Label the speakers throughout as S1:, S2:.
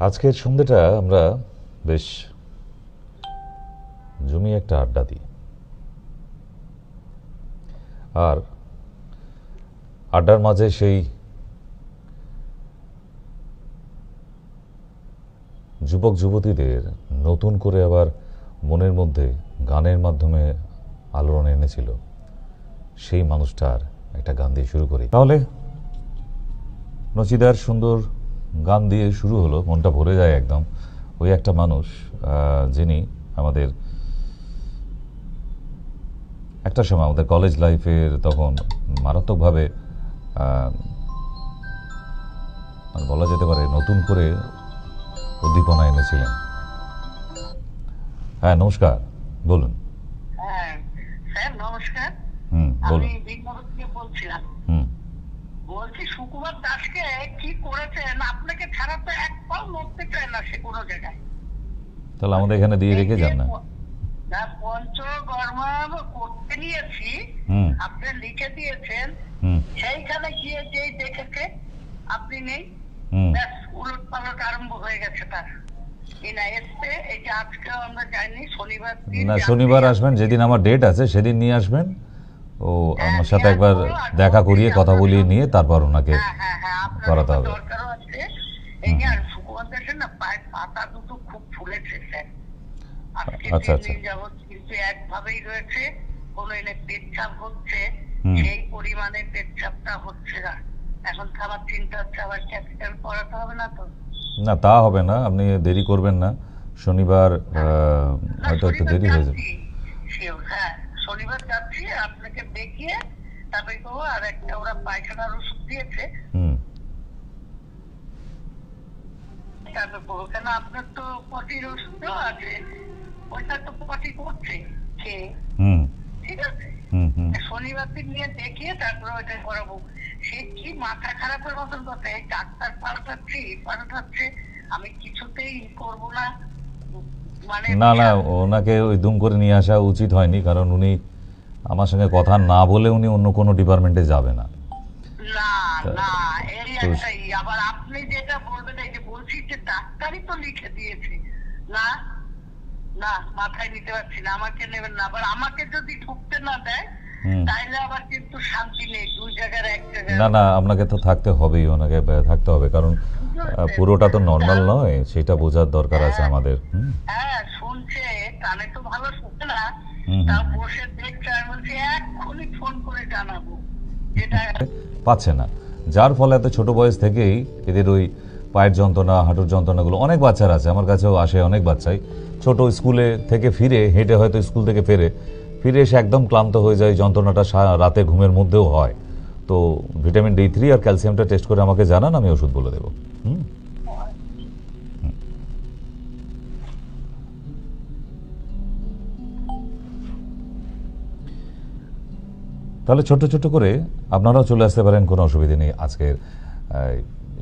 S1: আজকের সন্ধ্যেটা আমরা বেশ জমি একটা আড্ডা দিই, আর আড্ডার মাঝে সেই যুবক যুবতীদের নতুন করে আবার মনের মধ্যে গানের মাধ্যমে আলোড়ন এনেছিল সেই মানুষটার একটা গান দিয়ে শুরু করি। তাহলে নচিদার সুন্দর গান দিয়ে শুরু হলো, মনটা ভরে যায় একদম। ওই একটা মানুষ যিনি আমাদের একটা সময় আমাদের কলেজ লাইফের তখন মারাত্মকভাবে বলা যেতে পারে নতুন করে উদ্দীপনা এনেছিলেন। হ্যাঁ, নমস্কার, বলুন।
S2: হ্যাঁ স্যার, নমস্কার।
S1: বলুন।
S2: আমি বিনগর থেকে বলছিলাম। বলছি সুকুমার দাসকে কি করেছেন, আপনাকে ছাড়া তো এক পাও নড়তে চায় না সে কোনো জায়গায়।
S1: তাহলে আমাদের এখানে দিয়ে রেখে যান না।
S2: পঞ্চকর্মা করতে নিয়েছি, আপনি লিখে দিয়েছেন, সেইখানে গিয়ে যেই দেখেছে আপনি নেই, ব্যাস উলট পালট আরম্ভ হয়ে গেছে তার।
S1: না, শনিবার আসবেন, যেদিন আমার ডেট আছে সেদিন নিয়ে আসবেন। ও আমার সাথে একবার দেখা করিয়ে কথা বলিয়ে নিয়ে তারপর ওনাকে করাতে হবে। আচ্ছা আচ্ছা,
S2: কিন্তু একভাবেই রয়েছে, কোন এনে পেচ্ছাপ হচ্ছে, সেই পরিমাণে পেচ্ছাপটা হচ্ছে না। এখন আমার চিন্তা হচ্ছে আবার ক্যাপিটাল করাতে হবে না তো?
S1: না, তা হবে না, আপনি দেরি করবেন না। শনিবার হয়তো একটু দেরি হয়ে যাবে।
S2: হ্যাঁ, শনিবার যাচ্ছি, আপনাকে দেখিয়ে তারপরে করবো। আর একটা ওরা পায়খানার ওষুধ দিয়েছে, তারপর করবো। কেন আপনার তো পটির ওষুধও আছে, ওইটা তো পটি করছে খেয়ে, ঠিক আছে। শনিবার দিন নিয়ে দেখিয়ে তারপরে ওইটা করাবো। সে কি মাথা খারাপের মতন কথা, এই ডাক্তার পাল্টাচ্ছে, আমি কিছুতেই করবো না।
S1: না না, ওনাকে ওই দুম করে নিয়ে আসা উচিত হয়নি, কারণ উনি আমার সঙ্গে কথা না বলে উনি অন্য কোনো ডিপার্টমেন্টে যাবে না।
S2: আবার আপনি যেটা বলবেন, এই যে বলছি যে ডাক্তারই তো লিখে দিয়েছে, না না মাথায় নিতে পারছি না, আমাকে নেবেন না। আবার আমাকে যদি ঢুকতে না দেয় তাইলে আবার কিন্তু শান্তি নেই, দুই জায়গার এক জায়গায়।
S1: না না, আপনাকে তো থাকতে হবেই, ওনাকে থাকতে হবে, কারণ পুরোটা তো নর্মাল নয়, সেটা বোঝার দরকার আছে আমাদের।
S2: হ্যাঁ, শুনছে, কানে তো ভালো শুনছে না, তা বসে দেখছে। আমি বলছি এক্ষুনি ফোন করে জানাবো, যেটা
S1: পাচ্ছে না, যার ফলে এত ছোট বয়স থেকেই এদের ওই পায়ের যন্ত্রণা, হাঁটুর যন্ত্রণাগুলো। অনেক বাচ্চারা আছে, আমার কাছেও আসে অনেক বাচ্চাই, ছোট স্কুলে থেকে ফিরে, হেঁটে হয়তো স্কুল থেকে ফিরে এসে একদম ক্লান্ত হয়ে যায়, যন্ত্রণাটা রাতে ঘুমের মধ্যেও হয়। তো ভিটামিন D3 আর ক্যালসিয়ামটা টেস্ট করে আমাকে জানান, আমি ওষুধ বলে দেবো। তাহলে ছোট ছোট করে আপনারাও চলে আসতে পারেন, কোনো অসুবিধা নেই আজকের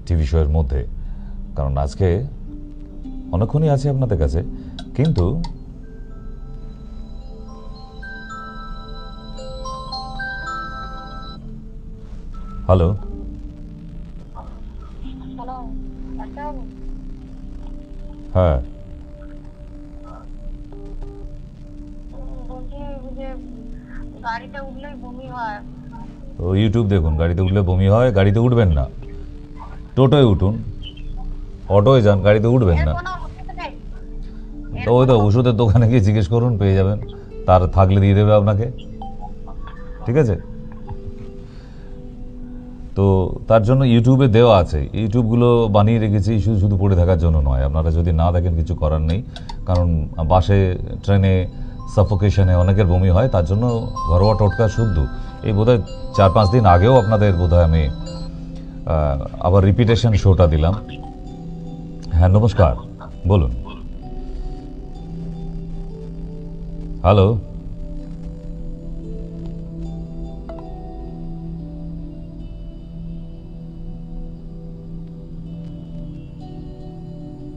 S1: টিভি শোয়ের মধ্যে, কারণ আজকে অনেকক্ষণই আছে আপনাদের কাছে। কিন্তু হ্যালো, হ্যাঁ ইউটিউব দেখুন, গাড়িতে উঠলে বমি হয়, গাড়িতে উঠবেন না, টোটোয় উঠুন, অটোয় যান, গাড়িতে উঠবেন না। তো ওই তো ওষুধের দোকানে গিয়ে জিজ্ঞেস করুন, পেয়ে যাবেন, তার থাকলে দিয়ে দেবে আপনাকে, ঠিক আছে। তো তার জন্য ইউটিউবে দেওয়া আছে, ইউটিউবগুলো বানিয়ে রেখেছি শুধু পড়ে থাকার জন্য নয়। আপনারা যদি না দেখেন কিছু করার নেই, কারণ বাসে, ট্রেনে, সাফোকেশনে অনেকের বমি হয়, তার জন্য ঘরোয়া টোটকা শুদ্ধ। এই বোধহয় 4-5 দিন আগেও আপনাদের বোধহয় আমি আবার রিপিটেশন শোটা দিলাম। হ্যাঁ, নমস্কার, বলুন। হ্যালো,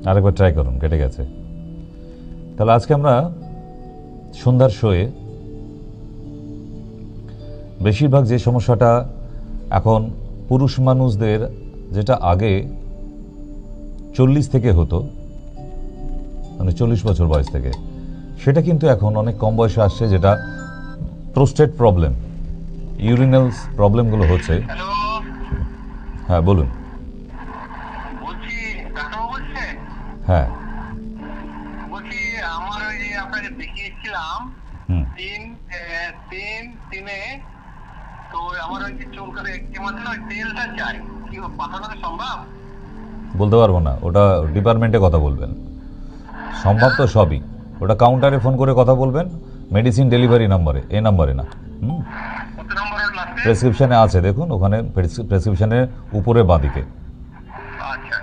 S1: আরেকবার ট্রাই করুন, কেটে গেছে। তাহলে আজকে আমরা সন্ধ্যার শোয়ে বেশিরভাগ যে সমস্যাটা এখন পুরুষ মানুষদের, যেটা আগে 40 থেকে হতো, মানে 40 বছর বয়স থেকে, সেটা কিন্তু এখন অনেক কম বয়সে আসছে, যেটা প্রোস্টেট প্রবলেম, ইউরিনালস প্রবলেমগুলো হচ্ছে।
S2: হ্যালো,
S1: হ্যাঁ বলুন।
S2: বলছি ডাক্তারবাবু বলছেন?
S1: হ্যাঁ।
S2: বলছি আমার ওই যে আপনাকে দেখিয়েছিলাম
S1: হুম।
S2: তিনে, তো আমার ওই যে চুলকাতে একটি মাত্র ওই তেলটা চাই, কি পাঠানো সম্ভব?
S1: বলতে পারবো না, ওটা ডিপার্টমেন্টে কথা বলবেন। সম্ভব তো সবই, ওটা কাউন্টারে ফোন করে কথা বলবেন, মেডিসিন ডেলিভারি নাম্বারে, এই নাম্বারে না।
S2: কত নম্বরের লাস্টে?
S1: প্রেসক্রিপশনে আছে, দেখুন ওখানে প্রেসক্রিপশনের উপরে বাঁদিকে।
S2: আচ্ছা,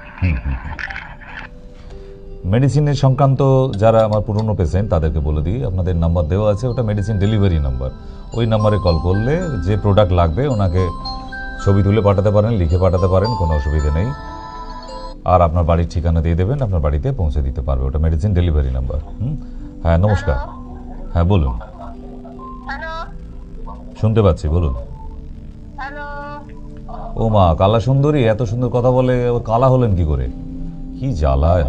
S1: মেডিসিনের সংক্রান্ত যারা আমার পুরনো পেশেন্ট তাদেরকে বলে দিই, আপনাদের নাম্বার দেওয়া আছে, ওটা মেডিসিন ডেলিভারি নাম্বার। ওই নাম্বারে কল করলে যে প্রোডাক্ট লাগবে ওনাকে ছবি তুলে পাঠাতে পারেন, লিখে পাঠাতে পারেন, কোনো অসুবিধা নেই। আর আপনার বাড়ির ঠিকানা দিয়ে দেবেন, আপনার বাড়িতে পৌঁছে দিতে পারবে, ওটা মেডিসিন ডেলিভারি নাম্বার। হ্যাঁ নমস্কার। হ্যাঁ বলুন।
S2: হ্যালো
S1: শুনতে পাচ্ছি, বলুন।
S2: হ্যালো,
S1: ও মা, কালা সুন্দরী এত সুন্দর কথা বলে, কালা হলেন কি করে? কি জ্বালায়।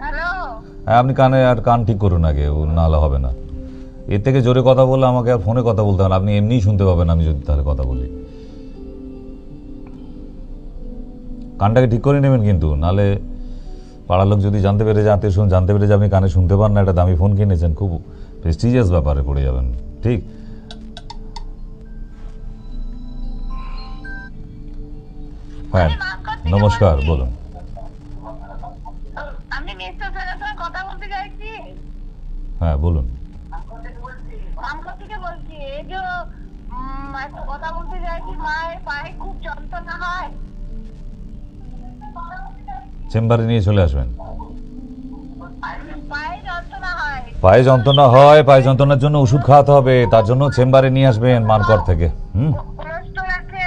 S2: হ্যালো,
S1: হ্যাঁ আপনি কান ঠিক করুন আগে, ও নাহলে হবে না। এর থেকে জোরে কথা বললে আমাকে আর ফোনে কথা বলতে হবে না, আপনি এমনিই শুনতে পাবেন আমি যদি তাহলে কথা বলি। কানটাকে ঠিক করে নেবেন কিন্তু, নাহলে পাড়ার লোক যদি জানতে পেরে যায়, জানতে পেরে যে আপনি কানে শুনতে পান না, একটা দামি ফোন কিনেছেন, খুব প্রেস্টিজিয়াস ব্যাপারে পড়ে যাবেন। ঠিক। হ্যাঁ নমস্কার, বলুন।
S2: আমি মিস্টার স্যারের সঙ্গে কথা বলতে চাইছি।
S1: হ্যাঁ বলুন।
S2: আমকা থেকে বলছি, এই যে একটা কথা বলতে চাইছি, মায়ের পায়ে খুব যন্ত্রণা হয়।
S1: চেম্বারে নিয়ে চলে আসবেন।
S2: পায়ে যন্ত্রণা হয়।
S1: পায়ে যন্ত্রণা হয়, পায়ে যন্ত্রণার জন্য ওষুধ খাওয়াতে হবে, তার জন্য চেম্বারে নিয়ে আসবেন মানকর থেকে।
S2: কোলেস্ট্রল আছে।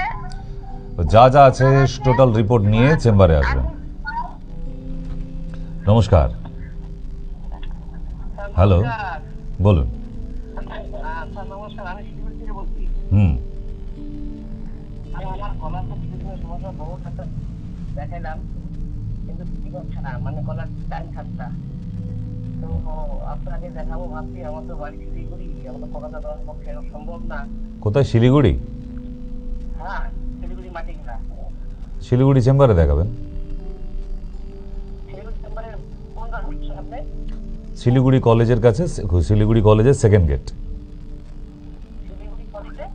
S1: যা যা আছে টোটাল রিপোর্ট নিয়ে চেম্বারে আসবেন। নমস্কার। হ্যালো, বলুন।
S2: স্যার নমস্কার, আমি শিলিগুড়ি থেকে বলছি। আমার গলার তো কিছুদিনের সমস্যা, বহু ডাক্তার দেখাইলাম, কিন্তু ঠিক হচ্ছে না, মানে গলার টাইম থাকতা। তো আপনাকে দেখাবো ভাবছি, আমার তো বাড়ি শিলিগুড়ি, আমার তো কলকাতা যাওয়ার পক্ষে সম্ভব না।
S1: কোথায়? শিলিগুড়ি?
S2: হ্যাঁ শিলিগুড়ি মাটিঘাটা।
S1: শিলিগুড়ি চেম্বারে দেখাবেন।
S2: শিলিগুড়ি চেম্বারে কোন হচ্ছে আপনি?
S1: শিলিগুড়ি কলেজের কাছে, শিলিগুড়ি কলেজের সেকেন্ড গেট।
S2: শিলিগুড়ি কলেজে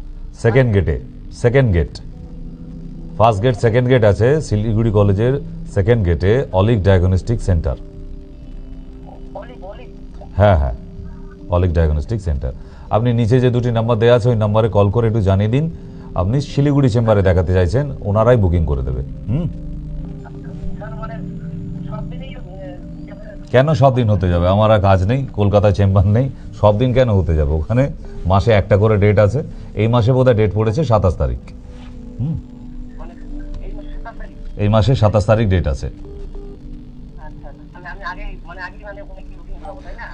S1: সেকেন্ড গেটে, second gate, first gate second gate আছে শিলিগুড়ি কলেজের সেকেন্ড গেটে, অলিক ডায়াগনস্টিক সেন্টার। হ্যাঁ হ্যাঁ, অলিক ডায়াগনস্টিক সেন্টার। আপনি নিচে যে দুটি নাম্বার দেওয়া আছে ওই নাম্বারে কল করে একটু জানিয়ে দিন আপনি শিলিগুড়ি চেম্বারে দেখাতে চাইছেন, ওনারাই বুকিং করে দেবে। কেন সব দিন হতে যাবে? আমার আর কাজ নেই, কলকাতায় চেম্বার নেই, সব দিন কেন হতে যাবে? ওখানে মাসে একটা করে ডেট আছে, এই মাসে বোধহয় ডেট পড়েছে 27 তারিখ। এই মাসে 27 তারিখ ডেট আছে।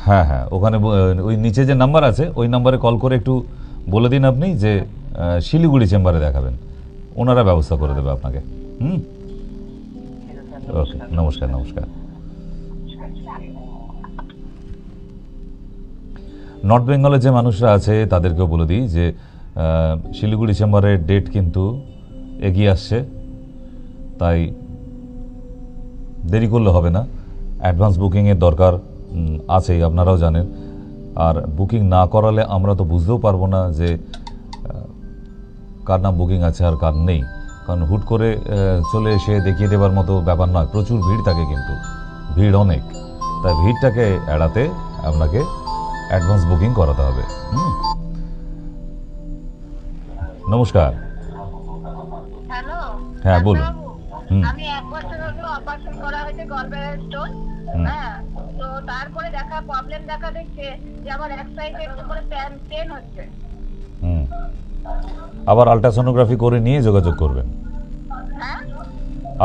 S1: হ্যাঁ হ্যাঁ, ওখানে ওই নিচে যে নাম্বার আছে ওই নাম্বারে কল করে একটু বলে দিন আপনি যে শিলিগুড়ি চেম্বারে দেখাবেন, ওনারা ব্যবস্থা করে দেবে আপনাকে। ওকে, নমস্কার। নমস্কার। নর্থ বেঙ্গলে যে মানুষরা আছে তাদেরকেও বলে দিই যে শিলিগুড়ি চেম্বারের ডেট কিন্তু এগিয়ে আসছে, তাই দেরি করলে হবে না, অ্যাডভান্স বুকিংয়ের দরকার আছেই, আপনারাও জানেন। আর বুকিং না করালে আমরা তো বুঝতেও পারবো না যে কার নাম বুকিং আছে আর কার নেই, কারণ হুট করে চলে এসে দেখিয়ে দেবার মতো ব্যাপার নয়, প্রচুর ভিড় থাকে, কিন্তু ভিড় অনেক, তাই ভিড়টাকে এড়াতে আপনাকে অ্যাডভান্স বুকিং করাতে হবে। নমস্কার।
S2: হ্যালো,
S1: হ্যাঁ বলুন।
S2: আমি 1 বছর হলো অপারেশন করা হয়েছে গলব্লাডার স্টোন। হ্যাঁ, তো তারপরে প্রবলেম দেখা দিচ্ছে যে আমার এক সাইডে একটু করে পেন হচ্ছে।
S1: আবার আল্ট্রাসোনোগ্রাফি করে নিয়ে যোগাযোগ করবেন।
S2: হ্যাঁ,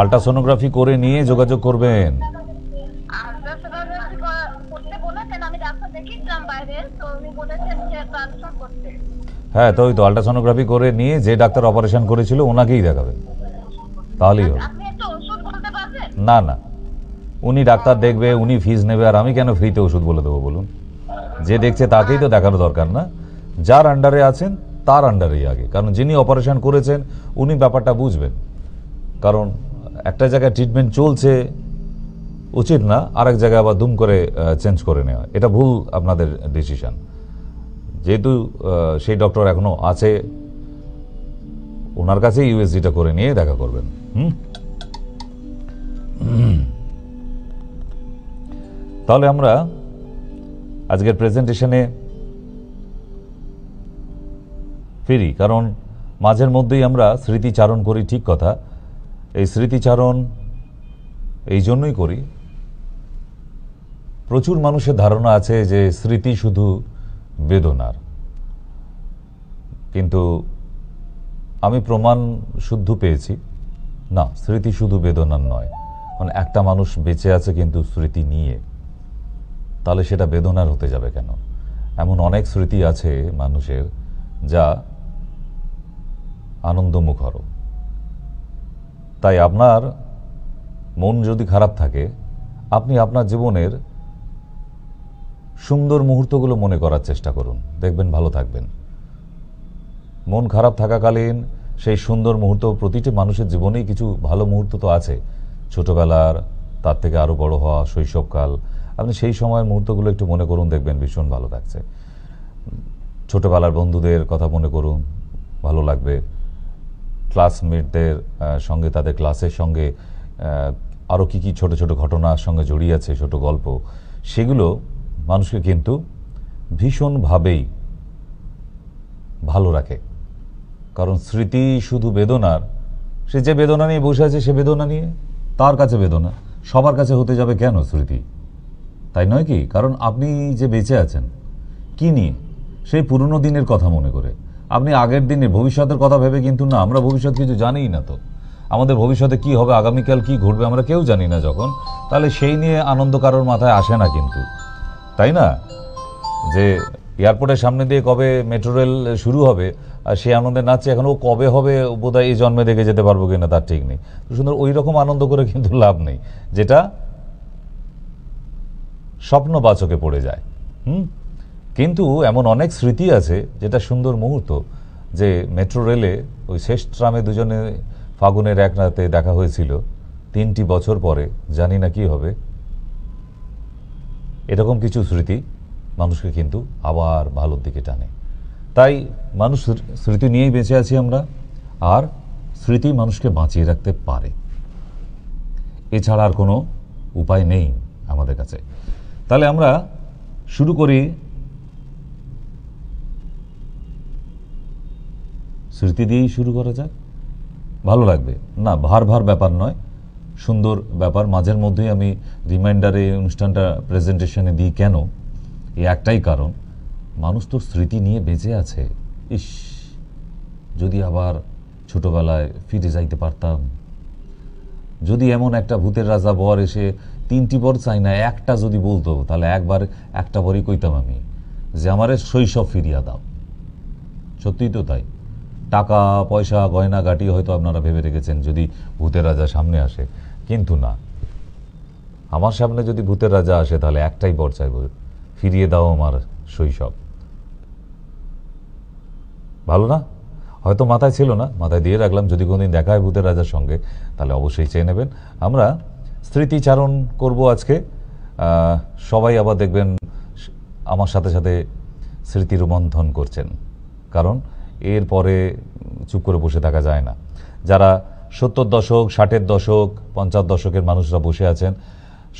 S1: আল্ট্রাসোনোগ্রাফি করে নিয়ে যোগাযোগ করবেন।
S2: আল্ট্রাসোনোগ্রাফি করতে বলেছেন, আমি ডাক্তার দেখিয়েছিলাম বাইরে, তো উনি বলেছেন যে ট্রান্সফার করতে।
S1: হ্যাঁ, তো ওই তো আল্ট্রাসোনোগ্রাফি করে নিয়ে যে ডাক্তার অপারেশন করেছিল ওনাকেই দেখাবেন, তাহলেই হবে।
S2: আপনি একটু ওষুধ বলতে পারবেন?
S1: না না, উনি ডাক্তার দেখবে, উনি ফিজ নেবে, আর আমি কেন ফ্রিতে ওষুধ বলে দেবো বলুন? যে দেখছে তাকেই তো দেখানো দরকার না? যার আন্ডারে আছেন তার আন্ডারেই আগে, কারণ যিনি অপারেশন করেছেন উনি ব্যাপারটা বুঝবেন। কারণ একটা জায়গায় ট্রিটমেন্ট চলছে, উচিত না আরেক জায়গায় আবার দুম করে চেঞ্জ করে নেওয়া, এটা ভুল আপনাদের ডিসিশন। যেহেতু সেই ডক্টর এখনো আছে, ওনার কাছে ইউএসজিটা করে নিয়ে দেখা করবেন। তাহলে আমরা আজকের প্রেজেন্টেশনে ফিরি, কারণ মাঝের মধ্যেই আমরা স্মৃতিচারণ করি, ঠিক কথা। এই স্মৃতিচারণ এই জন্যই করি, প্রচুর মানুষের ধারণা আছে যে স্মৃতি শুধু বেদনার, কিন্তু আমি প্রমাণ শুদ্ধ পেয়েছি, না, স্মৃতি শুধু বেদনার নয়। মানে একটা মানুষ বেঁচে আছে কিন্তু স্মৃতি নিয়ে, তাহলে সেটা বেদনার হতে যাবে কেন? এমন অনেক স্মৃতি আছে মানুষের যা আনন্দমুখর। তাই আপনার মন যদি খারাপ থাকে, আপনি আপনার জীবনের সুন্দর মুহূর্তগুলো মনে করার চেষ্টা করুন, দেখবেন ভালো থাকবেন। মন খারাপ থাকাকালীন সেই সুন্দর মুহূর্ত, প্রতিটি মানুষের জীবনেই কিছু ভালো মুহূর্ত তো আছে, ছোটবেলার, তার থেকে আরও বড় হওয়া, শৈশবকাল। আপনি সেই সময়ের মুহূর্তগুলো একটু মনে করুন, দেখবেন ভীষণ ভালো লাগছে। ছোটবেলার বন্ধুদের কথা মনে করুন, ভালো লাগবে। ক্লাসমেটদের সঙ্গে, তাদের ক্লাসের সঙ্গে আরও কী কী ছোট ছোট ঘটনার সঙ্গে জড়িয়ে আছে, ছোট গল্প, সেগুলো মানুষকে কিন্তু ভীষণভাবেই ভালো রাখে। কারণ স্মৃতি শুধু বেদনার, সে যে বেদনা নিয়ে বসে আছে সে বেদনা নিয়ে, তার কাছে বেদনা, সবার কাছে হতে যাবে কেন স্মৃতি? তাই নয় কি? কারণ আপনি যে বেঁচে আছেন কি নিয়ে? সেই পুরনো দিনের কথা মনে করে, আপনি আগের দিনের ভবিষ্যতের কথা ভেবে কিন্তু না। আমরা ভবিষ্যৎ কিছু জানিই না, তো আমাদের ভবিষ্যতে কি হবে, আগামীকাল কি ঘটবে আমরা কেউ জানি না যখন, তাহলে সেই নিয়ে আনন্দ কারোর মাথায় আসে না কিন্তু, তাই না? যে এয়ারপোর্টের সামনে দিয়ে কবে মেট্রো রেল শুরু হবে আর সে আনন্দে নাচছে, এখন ও কবে হবে বোধহয় এই জন্মে দেখে যেতে পারবো কিনা তার ঠিক নেই। তো সুন্দর ওই রকম আনন্দ করে কিন্তু লাভ নেই, যেটা স্বপ্নবাচকে পড়ে যায়। কিন্তু এমন অনেক স্মৃতি আছে যেটা সুন্দর মুহূর্ত, যে মেট্রো রেলে ওই শেষ ট্রামে দুজনে ফাগুনের এক রাতে দেখা হয়েছিল, 3টি বছর পরে জানি না কি হবে। এরকম কিছু স্মৃতি মানুষকে কিন্তু আবার ভালোর দিকে টানে। তাই মানুষ স্মৃতি নিয়েই বেঁচে আছি আমরা, আর স্মৃতি মানুষকে বাঁচিয়ে রাখতে পারে, এছাড়া আর কোনো উপায় নেই আমাদের কাছে। তাহলে আমরা শুরু করি স্মৃতি দিয়েই শুরু করা যাক, ভালো লাগবে। না, ভার ভার ব্যাপার নয়, সুন্দর ব্যাপার। মাঝের মধ্যেই আমি রিমাইন্ডারে অনুষ্ঠানটা প্রেজেন্টেশনে দিই কেন? এই একটাই কারণ, মানুষ তো স্মৃতি নিয়ে বেঁচে আছে। ইস, যদি আবার ছোটবেলায় ফিরে যাইতে পারতাম, যদি এমন একটা ভূতের রাজা বর এসে 3টি বর চাই না, একটা যদি বলতো, তাহলে একবার একটা বরই কইতাম আমি, যে আমারে শৈশব ফিরিয়ে দাও। সত্যিই তো তাই। টাকা পয়সা গয়না গাটি হয়তো আপনারা ভেবে রেখেছেন যদি ভূতের রাজা সামনে আসে, কিন্তু না, আমার সামনে যদি ভূতের রাজা আসে তাহলে একটাই বর চাইব, ফিরিয়ে দাও আমার শৈশব। ভালো না? হয়তো মাথায় ছিল না, মাথায় দিয়ে রাখলাম, যদি কোনোদিন দেখা হয় ভূতের রাজার সঙ্গে তাহলে অবশ্যই চেয়ে নেবেন। আমরা স্মৃতিচারণ করব আজকে। সবাই আবার দেখবেন আমার সাথে সাথে স্মৃতি রোমন্থন করছেন, কারণ এরপরে চুপ করে বসে থাকা যায় না। যারা 70 দশক, 60-এর দশক, 50 দশকের মানুষরা বসে আছেন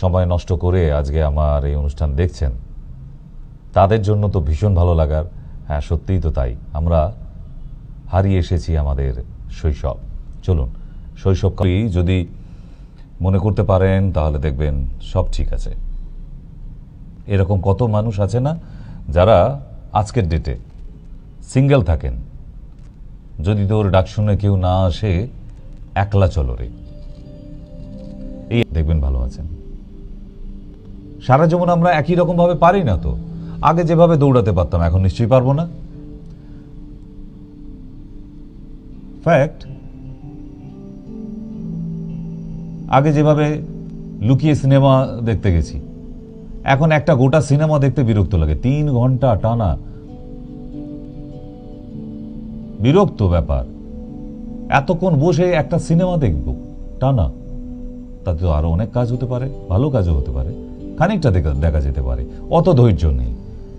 S1: সময় নষ্ট করে আজকে আমার এই অনুষ্ঠান দেখছেন, তাদের জন্য তো ভীষণ ভালো লাগার। হ্যাঁ, সত্যিই তো তাই, আমরা হারিয়ে এসেছি আমাদের শৈশব। চলুন শৈশব যদি মনে করতে পারেন তাহলে দেখবেন সব ঠিক আছে। এরকম কত মানুষ আছে না যারা আজকের ডেটে সিঙ্গেল থাকেন, যদি তোর ডাক শুনে কেউ না আসে একলা চলো রে, এই দেখবেন ভালো আছেন। সারা জীবন আমরা একই রকম ভাবে পারি না তো, আগে যেভাবে দৌড়াতে পারতাম এখন নিশ্চয়ই পারবো না। ফ্যাক্ট, আগে যেভাবে লুকিয়ে সিনেমা দেখতে গেছি, এখন একটা গোটা সিনেমা দেখতে বিরক্ত লাগে, 3 ঘন্টা টানা, বিরক্ত ব্যাপার। এতক্ষণ বসে একটা সিনেমা দেখব টানা, তাতে তো আরো অনেক কাজ হতে পারে, ভালো কাজও হতে পারে, খানিকটা দেখা যেতে পারে, অত ধৈর্য নেই।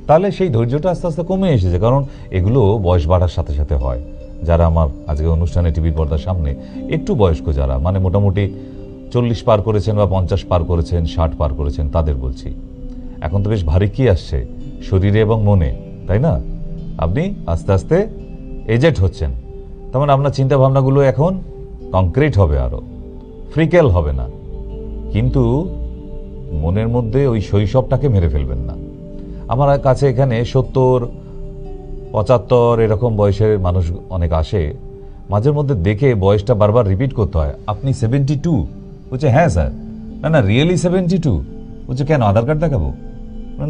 S1: তাহলে সেই ধৈর্যটা আস্তে আস্তে কমে এসেছে, কারণ এগুলো বয়স বাড়ার সাথে সাথে হয়। যারা আমার আজকে অনুষ্ঠানে টিভির পর্দার সামনে একটু বয়স্ক, যারা মানে মোটামুটি 40 পার করেছেন বা 50 পার করেছেন, 60 পার করেছেন, তাদের বলছি, এখন তো বেশ ভারী কি আসছে শরীরে এবং মনে, তাই না? আপনি আস্তে আস্তে এজেড হচ্ছেন, তার মানে আপনার চিন্তা ভাবনাগুলো এখন কংক্রিট হবে, আরো ফ্রিকেল হবে না। কিন্তু মনের মধ্যে ওই শৈশবটাকে মেরে ফেলবেন না। আমার কাছে এখানে 70, 75 এরকম বয়সের মানুষ অনেক আসে, মাঝের মধ্যে দেখে বয়সটা বারবার রিপিট করতে হয়। আপনি 72? বলছে হ্যাঁ স্যার। না না, রিয়েলি 72? বলছে কেন, আধার কার্ড দেখাবো?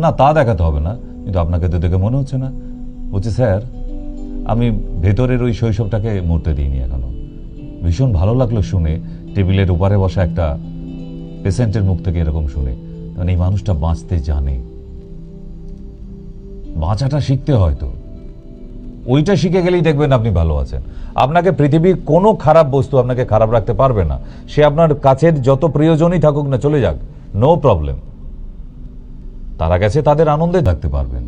S1: না, তা দেখাতে হবে না, কিন্তু আপনাকে তো দেখে মনে হচ্ছে না। বলছে স্যার, আমি ভেতরের ওই শৈশবটাকে মরতে দিইনি এখনো। ভীষণ ভালো লাগলো শুনে, টেবিলের ওপারে বসা একটা পেশেন্টের মুখ থেকে এরকম শুনে। কারণ এই মানুষটা বাঁচতে জানে, বাঁচাটা শিখতে হয়, তো ওইটা শিখে গেলেই দেখবেন আপনি ভালো আছেন। আপনাকে পৃথিবীর কোনো খারাপ বস্তু আপনাকে খারাপ রাখতে পারবে না। সে আপনার কাছের যত প্রিয়জনই থাকুক না, চলে যাক, নো প্রবলেম। তারা গেছে, তাদের আনন্দে থাকতে পারবেন।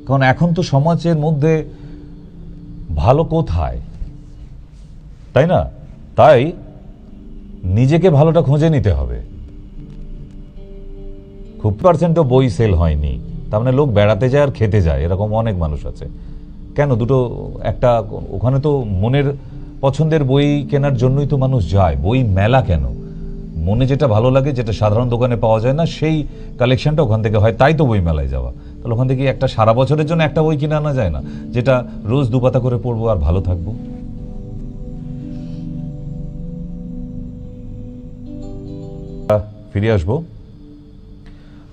S1: কারণ এখন তো সমাজের মধ্যে ভালো কোথায়, তাই না? তাই নিজেকে ভালোটা খুঁজে নিতে হবে। খুব পার্সেন্টও বই সেল হয়নি, তার মানে লোক বেড়াতে যায় আর খেতে যায়, এরকম অনেক মানুষ আছে। কেন দুটো একটা, ওখানে তো মনের পছন্দের বই কেনার জন্যই তো মানুষ যায়। বই মেলা কেন? মনে যেটা ভালো লাগে, যেটা সাধারণ দোকানে পাওয়া যায় না, সেই কালেকশনটা ওখান থেকে হয়, তাই তো বই মেলায় যাওয়া। তাহলে ওখান থেকে একটা সারা বছরের জন্য একটা বই কিনে আনা যায় না, যেটা রোজ দুপাতা করে পড়বো আর ভালো থাকবো? ফিরে আসবো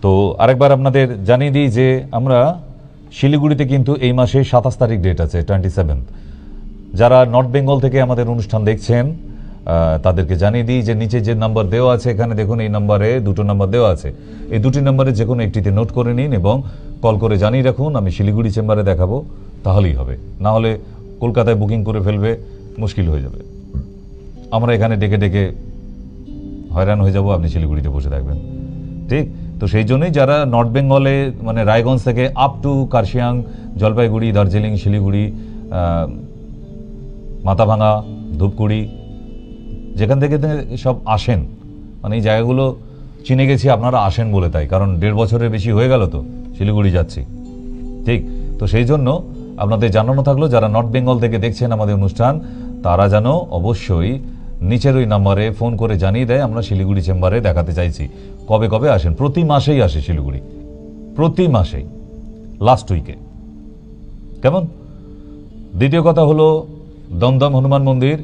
S1: তো আরেকবার আপনাদের জানিয়ে দিই যে আমরা শিলিগুড়িতে কিন্তু এই মাসে 27 তারিখ ডেট আছে, 27। যারা নর্থ বেঙ্গল থেকে আমাদের অনুষ্ঠান দেখছেন তাদেরকে জানিয়ে দিই যে নিচে যে নাম্বার দেওয়া আছে, এখানে দেখুন এই নাম্বারে 2টো নাম্বার দেওয়া আছে। এই 2টি নাম্বারে যে কোনো একটিতে নোট করে নিন এবং কল করে জানিয়ে রাখুন, আমি শিলিগুড়ি চেম্বারে দেখাবো, তাহলেই হবে। না হলে কলকাতায় বুকিং করে ফেলবে, মুশকিল হয়ে যাবে। আমরা এখানে ডেকে ডেকে হয়রান হয়ে যাব, আপনি শিলিগুড়িতে বসে থাকবেন, ঠিক? তো সেই জন্যই যারা নর্থ বেঙ্গলে, মানে রায়গঞ্জ থেকে আপ টু কার্শিয়াং, জলপাইগুড়ি, দার্জিলিং, শিলিগুড়ি, মাথাভাঙা, ধূপগুড়ি, যেখান থেকে সব আসেন, মানে এই জায়গাগুলো চিনে গেছি আপনারা আসেন বলে, তাই, কারণ 1.5 বছরের বেশি হয়ে গেল তো শিলিগুড়ি যাচ্ছি, ঠিক? তো সেই জন্য আপনাদের জানানো থাকলো, যারা নর্থ বেঙ্গল থেকে দেখছেন আমাদের অনুষ্ঠান, তারা যেন অবশ্যই নিচের ওই নাম্বারে ফোন করে জানিয়ে দেয়, আমরা শিলিগুড়ি চেম্বারে দেখাতে চাইছি। কবে কবে আসেন? প্রতি মাসেই আসে শিলিগুড়ি, প্রতি মাসেই, লাস্ট উইকে, কেমন? দ্বিতীয় কথা হলো দমদম হনুমান মন্দির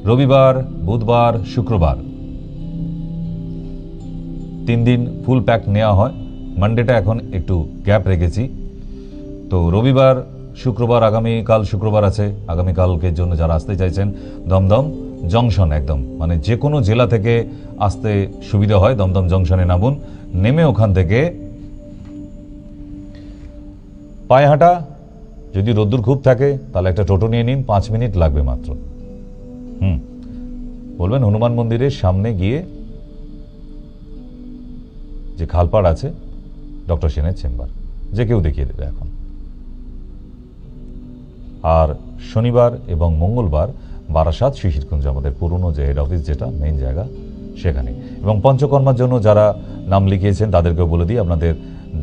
S1: রবিবার, বুধবার, শুক্রবার 3 দিন ফুল প্যাক নেওয়া হয়। মানডেটা এখন একটু গ্যাপ রেখেছি। তো রবিবার, শুক্রবার, আগামীকাল শুক্রবার আছে। আগামীকালকের জন্য যারা আসতে চাইছেন, দমদম জংশন, একদম মানে যে কোনো জেলা থেকে আসতে সুবিধা হয়, দমদম জংশনে নামুন, নেমে ওখান থেকে পায়ে হাঁটা, যদি রোদ্দুর খুব থাকে তাহলে একটা টোটো নিয়ে নিন, 5 মিনিট লাগবে মাত্র। বলবেন হনুমান মন্দিরের সামনে গিয়ে যে খালপাড় আছে, ডক্টর সেনের চেম্বার, যে কেউ দেখিয়ে দেবে এখন। আর শনিবার এবং মঙ্গলবার বারাসাত শিশিরকুঞ্জ, আমাদের পুরনো যে হেড অফিস, যেটা মেইন জায়গা, সেখানে। এবং পঞ্চকর্মার জন্য যারা নাম লিখিয়েছেন তাদেরকেও বলে দিই, আপনাদের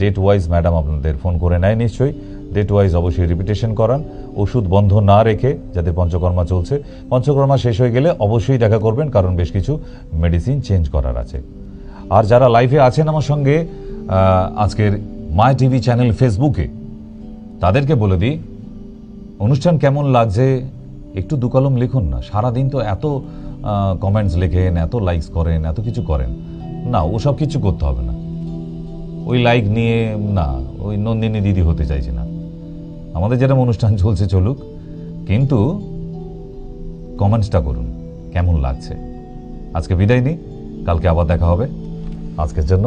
S1: ডেট ওয়াইজ ম্যাডাম আপনাদের ফোন করে নেয় নিশ্চয়ই। ডেট ওয়াইজ অবশ্যই রিপিটেশন করান, ওষুধ বন্ধ না রেখে, যাদের পঞ্চকর্মা চলছে। পঞ্চকর্মা শেষ হয়ে গেলে অবশ্যই দেখা করবেন, কারণ বেশ কিছু মেডিসিন চেঞ্জ করার আছে। আর যারা লাইভে আছেন আমার সঙ্গে আজকের মাই টিভি চ্যানেল ফেসবুকে, তাদেরকে বলে দিই, অনুষ্ঠান কেমন লাগছে একটু 2 কলম লিখুন না। সারাদিন তো এত কমেন্টস লেখেন, এত লাইকস করেন, এত কিছু করেন না, ওসব কিছু করতে হবে না। ওই লাইক নিয়ে না, ওই নন্দিনী দিদি হতে চাইছে না। আমাদের যেরকম অনুষ্ঠান চলছে চলুক, কিন্তু কমেন্টসটা করুন কেমন লাগছে, আজকে বিদায় নিই, কালকে আবার দেখা হবে। আজকের জন্য